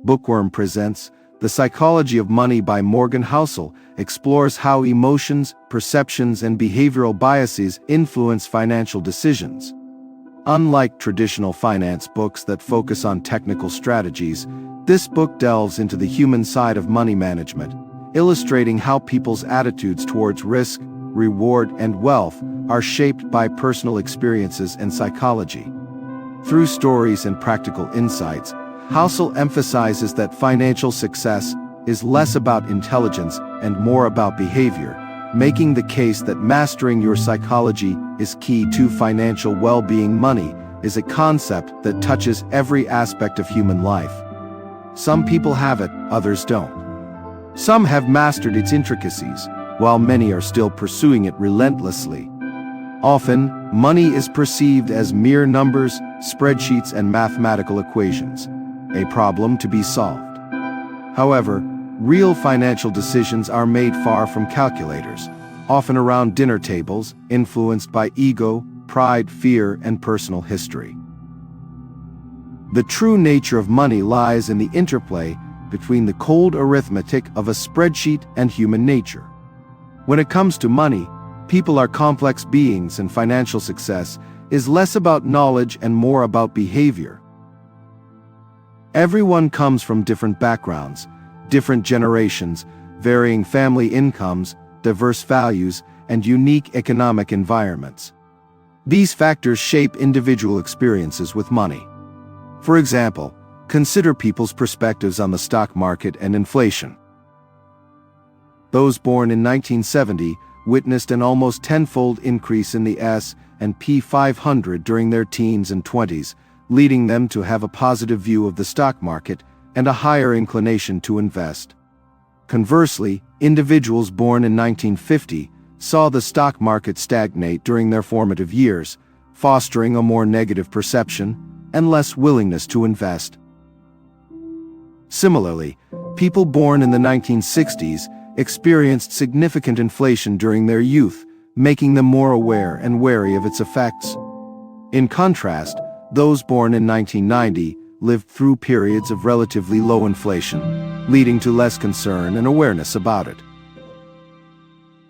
Bookworm presents The Psychology of Money by Morgan Housel, explores how emotions, perceptions, and behavioral biases influence financial decisions. Unlike traditional finance books that focus on technical strategies, this book delves into the human side of money management, illustrating how people's attitudes towards risk, reward, and wealth are shaped by personal experiences and psychology. Through stories and practical insights, Housel emphasizes that financial success is less about intelligence and more about behavior, making the case that mastering your psychology is key to financial well-being. Money is a concept that touches every aspect of human life. Some people have it, others don't. Some have mastered its intricacies, while many are still pursuing it relentlessly. Often, money is perceived as mere numbers, spreadsheets, and mathematical equations, a problem to be solved. However, real financial decisions are made far from calculators, often around dinner tables, influenced by ego, pride, fear, and personal history. The true nature of money lies in the interplay between the cold arithmetic of a spreadsheet and human nature. When it comes to money, people are complex beings, and financial success is less about knowledge and more about behavior. Everyone comes from different backgrounds, different generations, varying family incomes, diverse values, and unique economic environments. These factors shape individual experiences with money. For example, consider people's perspectives on the stock market and inflation. Those born in 1970 witnessed an almost tenfold increase in the S&P 500 during their teens and 20s, leading them to have a positive view of the stock market and a higher inclination to invest. Conversely, individuals born in 1950 saw the stock market stagnate during their formative years, fostering a more negative perception and less willingness to invest. Similarly, people born in the 1960s experienced significant inflation during their youth, making them more aware and wary of its effects. In contrast, those born in 1990 lived through periods of relatively low inflation, leading to less concern and awareness about it.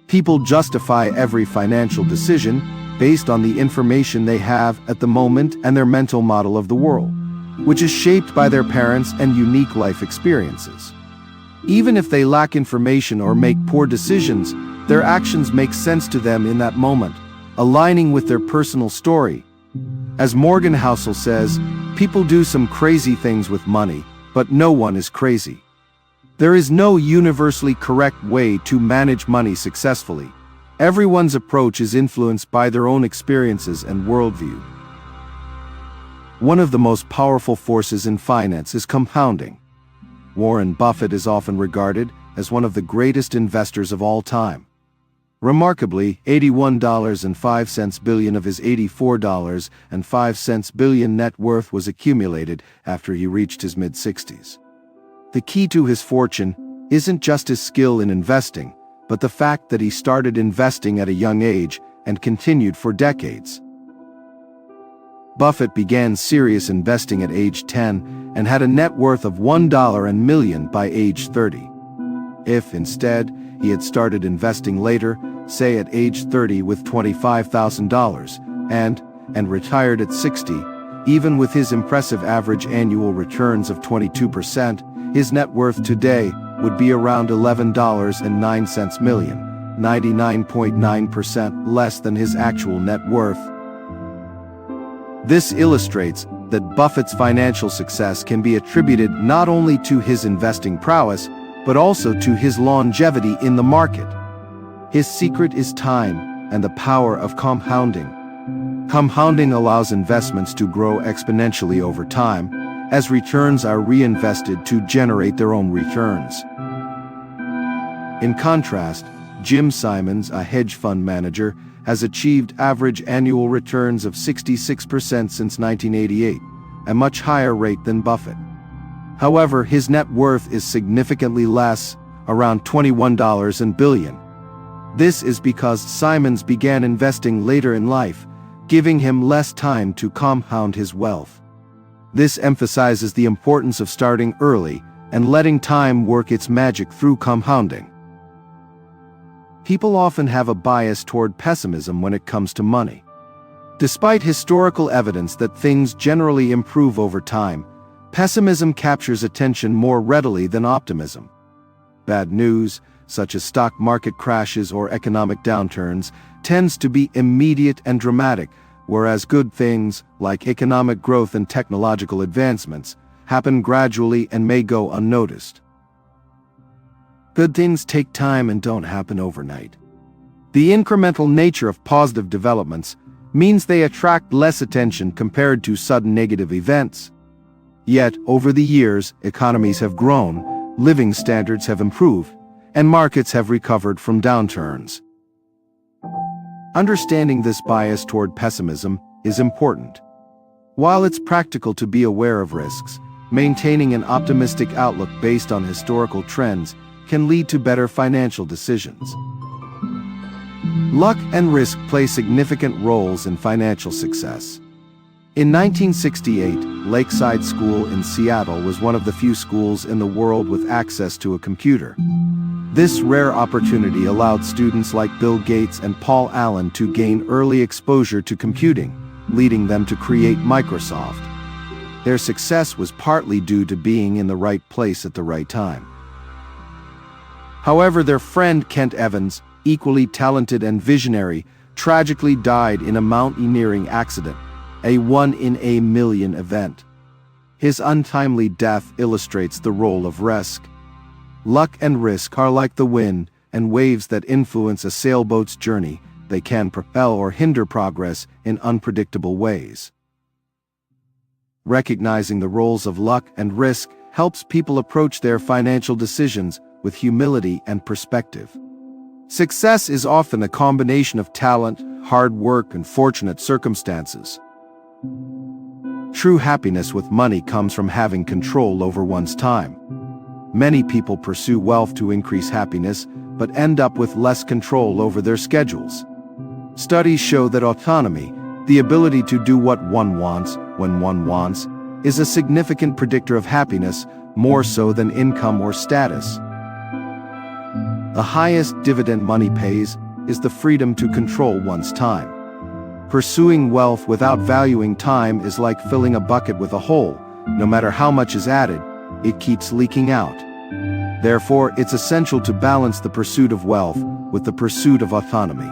People justify every financial decision based on the information they have at the moment and their mental model of the world, which is shaped by their parents and unique life experiences. Even if they lack information or make poor decisions, their actions make sense to them in that moment, aligning with their personal story. As Morgan Housel says, people do some crazy things with money, but no one is crazy. There is no universally correct way to manage money successfully. Everyone's approach is influenced by their own experiences and worldview. One of the most powerful forces in finance is compounding. Warren Buffett is often regarded as one of the greatest investors of all time. Remarkably, $81.05 billion of his $84.05 billion net worth was accumulated after he reached his mid-60s. The key to his fortune isn't just his skill in investing, but the fact that he started investing at a young age and continued for decades. Buffett began serious investing at age 10 and had a net worth of $1 million by age 30. If, instead, he had started investing later, say at age 30 with $25,000, and retired at 60, even with his impressive average annual returns of 22%, his net worth today would be around $11.09 million, 99.9% less than his actual net worth. This illustrates that Buffett's financial success can be attributed not only to his investing prowess, but also to his longevity in the market. His secret is time and the power of compounding. Compounding allows investments to grow exponentially over time, as returns are reinvested to generate their own returns. In contrast, Jim Simons, a hedge fund manager, has achieved average annual returns of 66% since 1988, a much higher rate than Buffett. However, his net worth is significantly less, around $21 billion. This is because Simons began investing later in life, giving him less time to compound his wealth. This emphasizes the importance of starting early and letting time work its magic through compounding. People often have a bias toward pessimism when it comes to money. Despite historical evidence that things generally improve over time, pessimism captures attention more readily than optimism. Bad news, such as stock market crashes or economic downturns, tends to be immediate and dramatic, whereas good things, like economic growth and technological advancements, happen gradually and may go unnoticed. Good things take time and don't happen overnight. The incremental nature of positive developments means they attract less attention compared to sudden negative events. Yet, over the years, economies have grown, living standards have improved, and markets have recovered from downturns. Understanding this bias toward pessimism is important. While it's practical to be aware of risks, maintaining an optimistic outlook based on historical trends can lead to better financial decisions. Luck and risk play significant roles in financial success. In 1968, Lakeside School in Seattle was one of the few schools in the world with access to a computer. This rare opportunity allowed students like Bill Gates and Paul Allen to gain early exposure to computing, leading them to create Microsoft. Their success was partly due to being in the right place at the right time. However, their friend Kent Evans, equally talented and visionary, tragically died in a mountaineering accident, a 1 in a million event. His untimely death illustrates the role of risk. Luck and risk are like the wind and waves that influence a sailboat's journey. They can propel or hinder progress in unpredictable ways. Recognizing the roles of luck and risk helps people approach their financial decisions with humility and perspective. Success is often a combination of talent, hard work, and fortunate circumstances. True happiness with money comes from having control over one's time. Many people pursue wealth to increase happiness, but end up with less control over their schedules. Studies show that autonomy, the ability to do what one wants, when one wants, is a significant predictor of happiness, more so than income or status. The highest dividend money pays is the freedom to control one's time. Pursuing wealth without valuing time is like filling a bucket with a hole. No matter how much is added, it keeps leaking out. Therefore, it's essential to balance the pursuit of wealth with the pursuit of autonomy.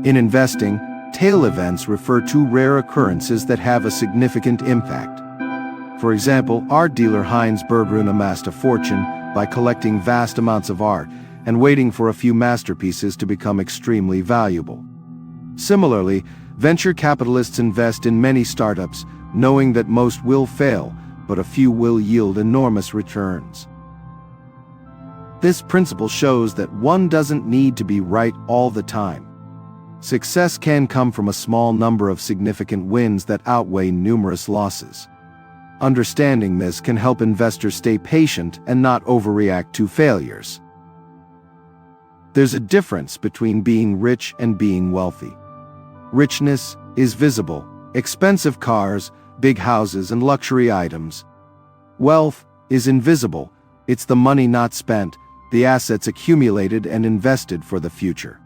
In investing, tail events refer to rare occurrences that have a significant impact. For example, art dealer Heinz Berggruen amassed a fortune by collecting vast amounts of art and waiting for a few masterpieces to become extremely valuable. Similarly, venture capitalists invest in many startups, knowing that most will fail, but a few will yield enormous returns. This principle shows that one doesn't need to be right all the time. Success can come from a small number of significant wins that outweigh numerous losses. Understanding this can help investors stay patient and not overreact to failures. There's a difference between being rich and being wealthy. Richness is visible: expensive cars, big houses, and luxury items. Wealth is invisible: it's the money not spent, the assets accumulated and invested for the future.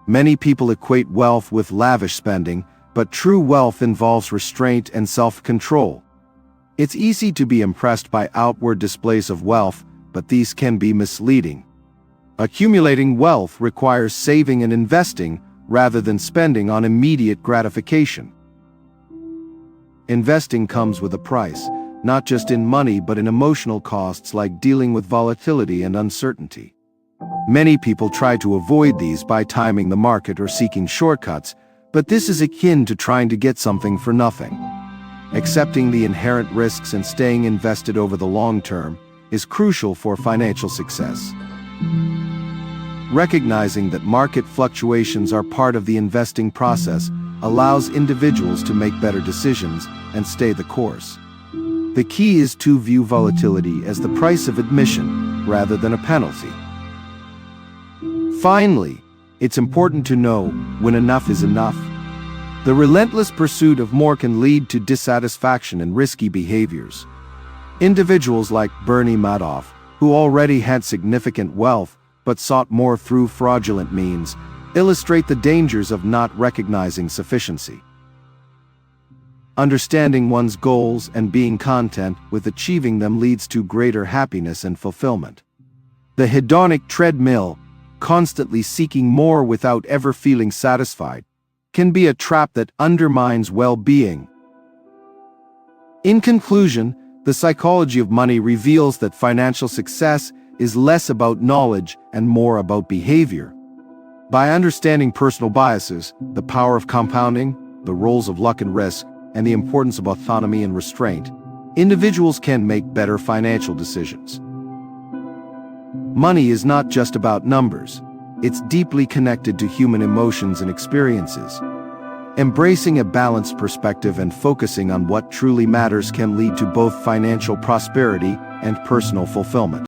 Many people equate wealth with lavish spending, but true wealth involves restraint and self-control. It's easy to be impressed by outward displays of wealth, but these can be misleading. Accumulating wealth requires saving and investing rather than spending on immediate gratification. Investing comes with a price, not just in money but in emotional costs like dealing with volatility and uncertainty. Many people try to avoid these by timing the market or seeking shortcuts, but this is akin to trying to get something for nothing. Accepting the inherent risks and staying invested over the long term is crucial for financial success. Recognizing that market fluctuations are part of the investing process allows individuals to make better decisions and stay the course. The key is to view volatility as the price of admission rather than a penalty. Finally, it's important to know when enough is enough. The relentless pursuit of more can lead to dissatisfaction and risky behaviors. Individuals like Bernie Madoff, who already had significant wealth but sought more through fraudulent means, illustrate the dangers of not recognizing sufficiency. Understanding one's goals and being content with achieving them leads to greater happiness and fulfillment. The hedonic treadmill, constantly seeking more without ever feeling satisfied, can be a trap that undermines well-being. In conclusion, the psychology of money reveals that financial success is less about knowledge and more about behavior. By understanding personal biases, the power of compounding, the roles of luck and risk, and the importance of autonomy and restraint, individuals can make better financial decisions. Money is not just about numbers. It's deeply connected to human emotions and experiences. Embracing a balanced perspective and focusing on what truly matters can lead to both financial prosperity and personal fulfillment.